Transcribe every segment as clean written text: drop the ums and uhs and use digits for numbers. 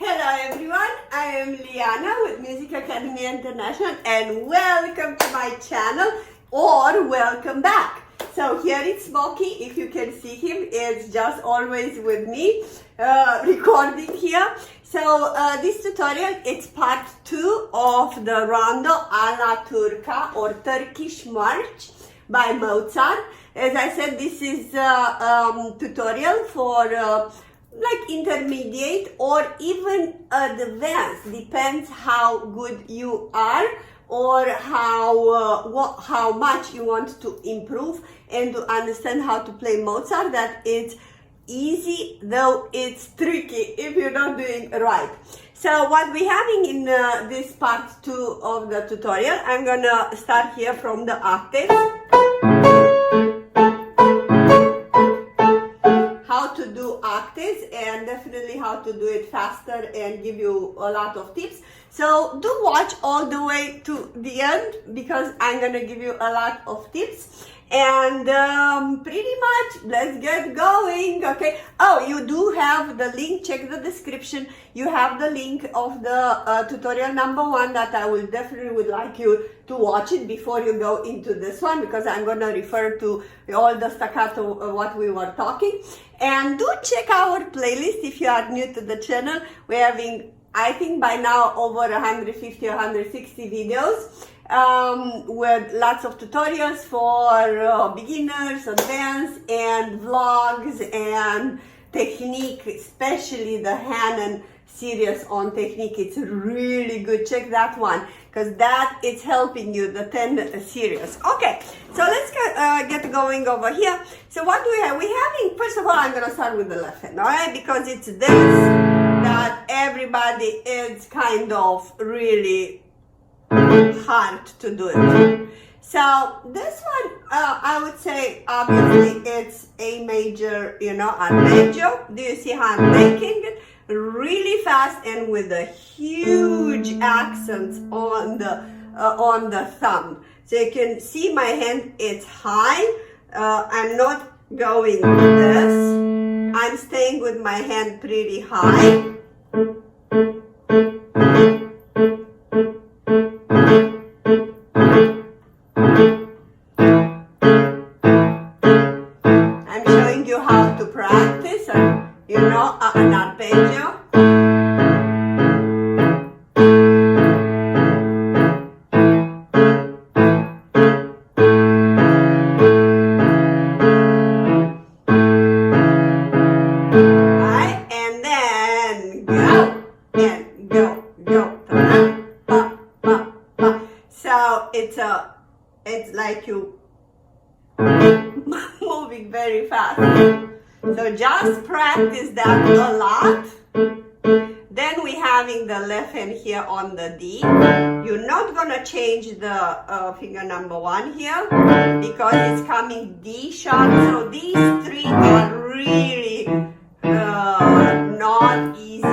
Hello everyone, I am Liana with Music Academy International and welcome to my channel or welcome back. So here is Smokey, if you can see him, is just always with me recording here. So this tutorial, it's part 2 of the Rondo Alla Turca or Turkish March by Mozart. As I said, this is a tutorial for like intermediate or even advanced, depends how good you are or how much you want to improve and to understand how to play Mozart. That it's easy, though it's tricky if you're not doing right. So what we're having in this part 2 of the tutorial, I'm gonna start here from the octaves. How to do octaves and definitely how to do it faster and give you a lot of tips. So do watch all the way to the end because I'm gonna give you a lot of tips. And pretty much let's get going. Okay, oh, you do have the link, check the description. You have the link of the tutorial number 1 that I will definitely would like you to watch it before you go into this one, because I'm going to refer to all the staccato what we were talking. And do check our playlist if you are new to the channel. We're having, I think by now, over 150 or 160 videos with lots of tutorials for beginners, advanced, and vlogs and technique, especially the Hanon series on technique. It's really good. Check that one because that is helping you, the 10 series. Okay, so let's get going over here. So what do we have? We're having, first of all, I'm going to start with the left hand, all right, because it's this that everybody is kind of really hard to do it. So this one, I would say, obviously, it's A major, arpeggio. Do you see how I'm making it? Really fast and with a huge accent on the thumb. So you can see my hand, it's high. I'm not going with this. I'm staying with my hand pretty high. I'm showing you how to practice, an arpeggio. It's like you moving very fast. So just practice that a lot. Then we're having the left hand here on the D. You're not gonna change the finger number 1 here because it's coming D sharp. So these 3 are really not easy.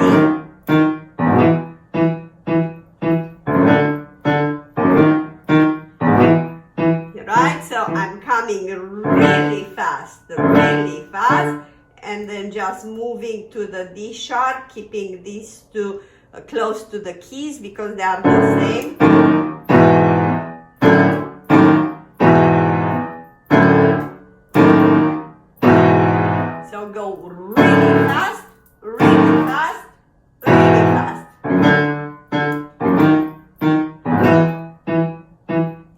I'm coming really fast, and then just moving to the D sharp, keeping these two close to the keys because they are the same. So go really fast, really fast, really fast.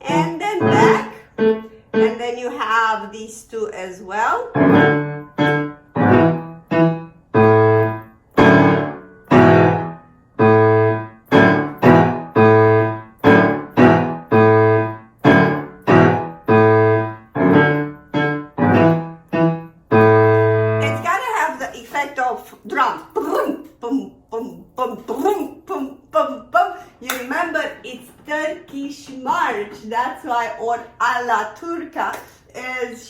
And then back. And then you have these 2 as well. It's gotta have the effect of drum. Boom, boom, boom, boom, boom, boom, boom, boom. You remember it's Turkish March, that's why, or Alla Turca, as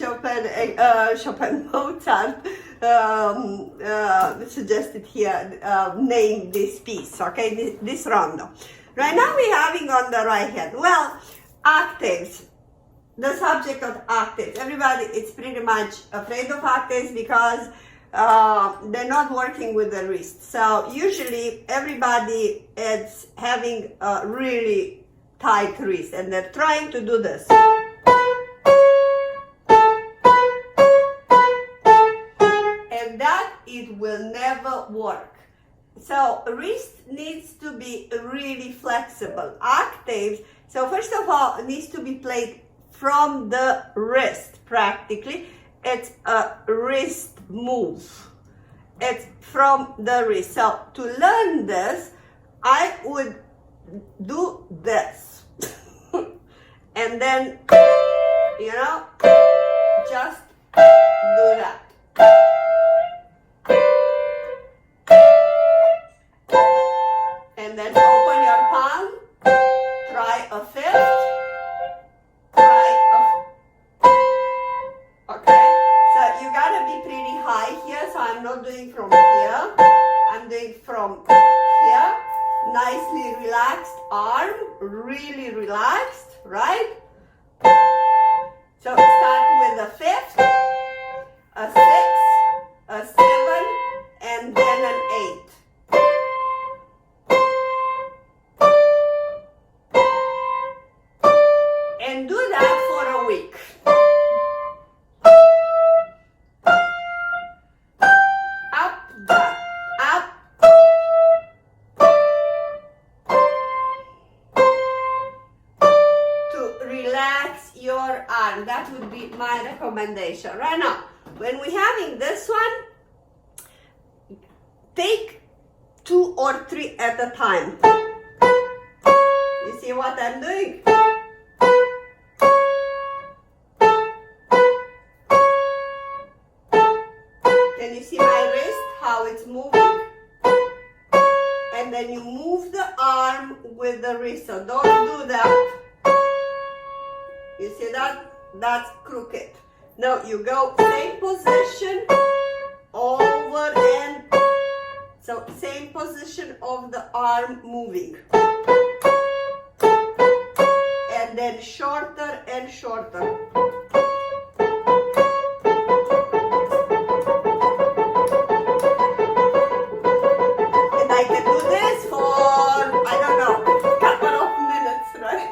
Mozart suggested here, name this piece, okay, this rondo. Right now we're having on the right hand, well, octaves, the subject of octaves. Everybody is pretty much afraid of octaves because they're not working with the wrist. So usually everybody is having a really tight wrist and they're trying to do this. And that it will never work. So wrist needs to be really flexible. Octaves, so first of all, it needs to be played from the wrist practically. It's a wrist move. It's from the wrist. So to learn this, I would do this. And then, you know, just do that. And then open your palm, try a fifth, okay, so you gotta be pretty high here, so I'm not doing from here, I'm doing from here, nicely relaxed arm, really relaxed, right? So start with a fifth, a six, a seven, and then an eight. And do that for a week. Up, down, up. To relax your arm. That would be my recommendation. Right now, when we're having this one, take 2 or 3 at a time. You see what I'm doing? Can you see my wrist, how it's moving? And then you move the arm with the wrist, so don't do that. You see that? That's crooked. Now you go same position, over and, so same position of the arm moving. And then shorter and shorter. I can do this for, I don't know, a couple of minutes, right?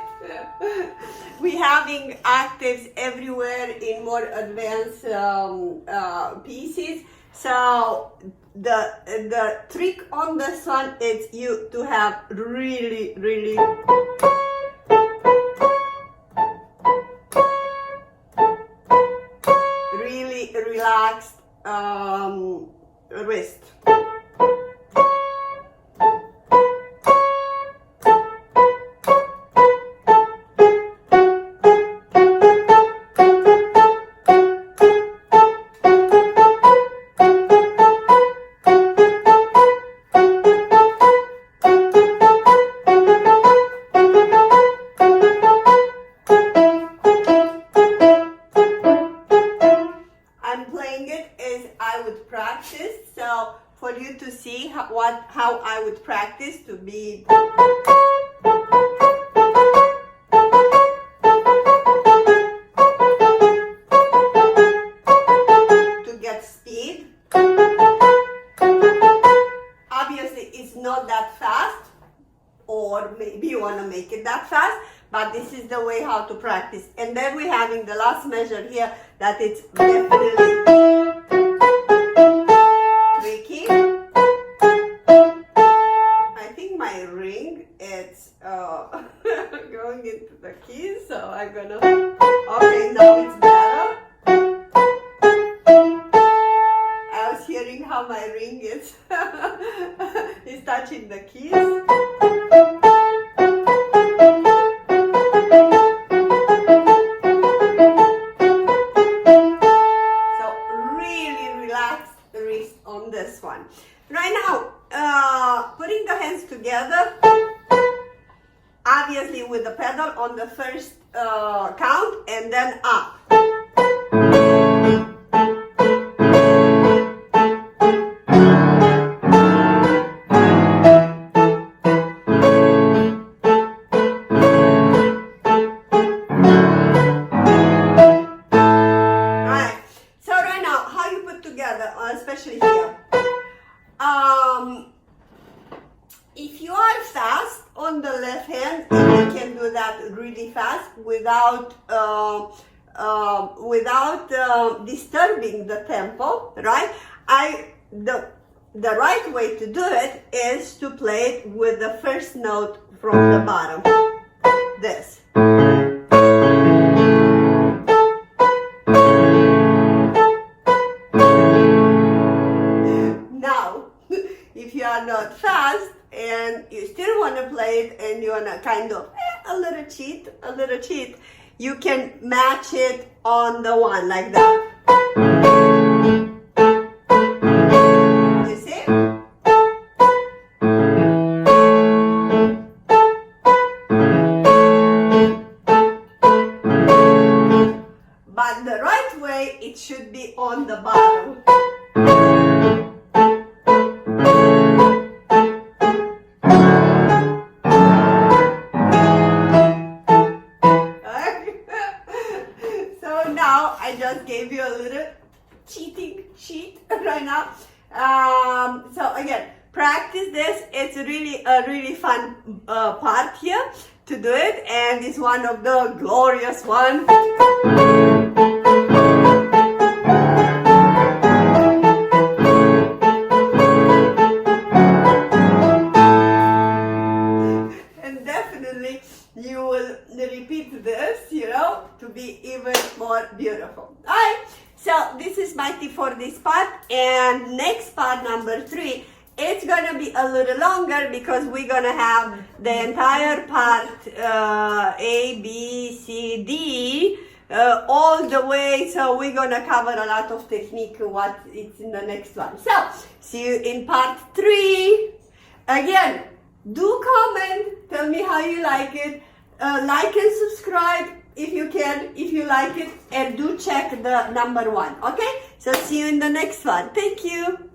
We're having octaves everywhere in more advanced pieces. So the trick on this one is you to have really relaxed wrist. For you to see how I would practice to be to get speed. Obviously it's not that fast, or maybe you want to make it that fast, but this is the way how to practice. And then we're having the last measure here that it's definitely tricky. I think my ring it's going into the keys, so I'm gonna, okay, now it's better. I was hearing how my ring is is touching the keys. This one. Right now, putting the hands together, obviously with the pedal on the first count and then up. especially here. If you are fast on the left hand, and you can do that really fast without disturbing the tempo, right? The right way to do it is to play it with the first note from the bottom. This. Now, if you are not fast and you still want to play it and you want to kind of a little cheat, you can match it on the one like that. You see? But the right way, it should be on the bottom. So now I just gave you a little cheating sheet right now. So again, practice this. It's really a really fun part here to do it, and it's one of the glorious ones. And definitely you will repeat this, you know, to be even more beautiful. Alright, so this is my tip for this part, and next part, number 3, it's gonna be a little longer because we're gonna have the entire part A, B, C, D all the way. So we're gonna cover a lot of technique what it's in the next one. So see you in part 3. Again, do comment, tell me how you like it, like and subscribe if you can, if you like it, and do check the number 1. Okay, so see you in the next one. Thank you.